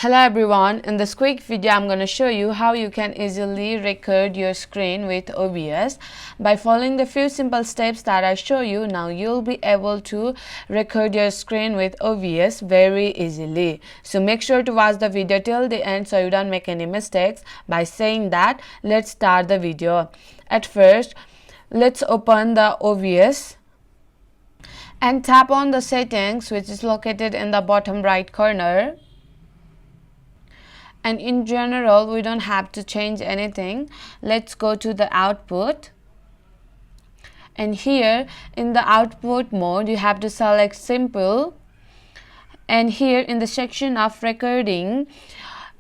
Hello everyone, in this quick video I'm going to show you how you can easily record your screen with OBS. By following the few simple steps that I show you, now you'll be able to record your screen with OBS very easily. So make sure to watch the video till the end so you don't make any mistakes. By saying that, let's start the video. At first, let's open the OBS and tap on the settings, which is located in the bottom right corner. And in general, we don't have to change anything. Let's go to the output. And here in the output mode, you have to select simple. And here in the section of recording,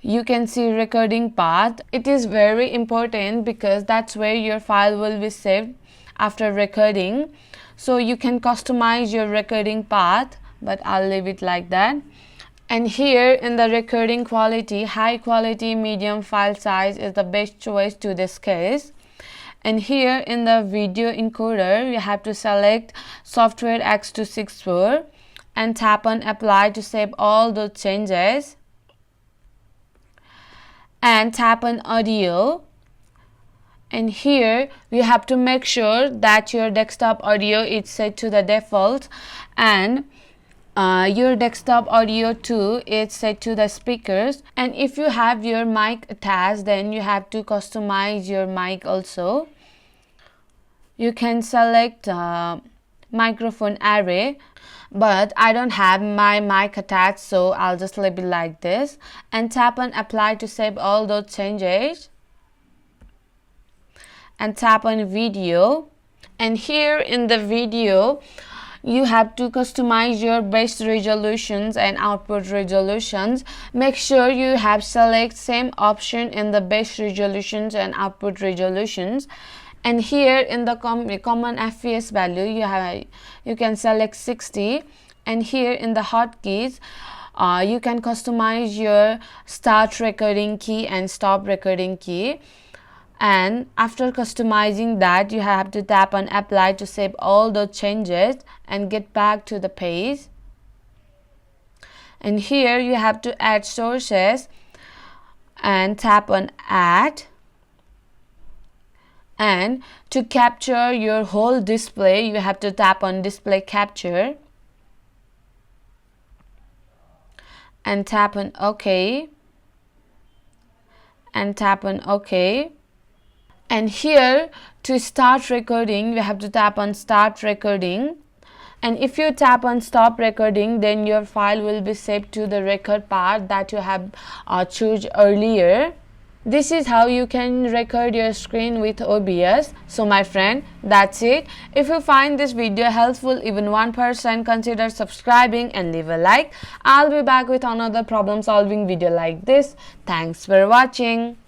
you can see recording path. It is very important because that's where your file will be saved after recording. So you can customize your recording path, but I'll leave it like that. And here in the recording quality, high quality medium file size is the best choice to this case. And here in the video encoder, you have to select software X264 and tap on apply to save all those changes. And tap on audio. And here you have to make sure that your desktop audio is set to the default and your desktop audio too is set to the speakers. And if you have your mic attached, then you have to customize your mic also. You can select microphone array, but I don't have my mic attached, so I'll just leave it like this. And tap on apply to save all those changes. And tap on video. And here in the video, you have to customize your base resolutions and output resolutions. Make sure you have select same option in the base resolutions and output resolutions. And here in the common FPS value, you can select 60. And here in the hotkeys, you can customize your start recording key and stop recording key. And after customizing that, you have to tap on apply to save all the changes and get back to the page. And here you have to add sources and tap on add. And to capture your whole display, you have to tap on display capture and tap on OK and tap on OK. And here to start recording, you have to tap on start recording. And if you tap on stop recording, then your file will be saved to the record part that you have chosen earlier. This is how you can record your screen with OBS. So my friend, that's it. If you find this video helpful, even 1%, consider subscribing and leave a like. I'll be back with another problem solving video like this. Thanks for watching.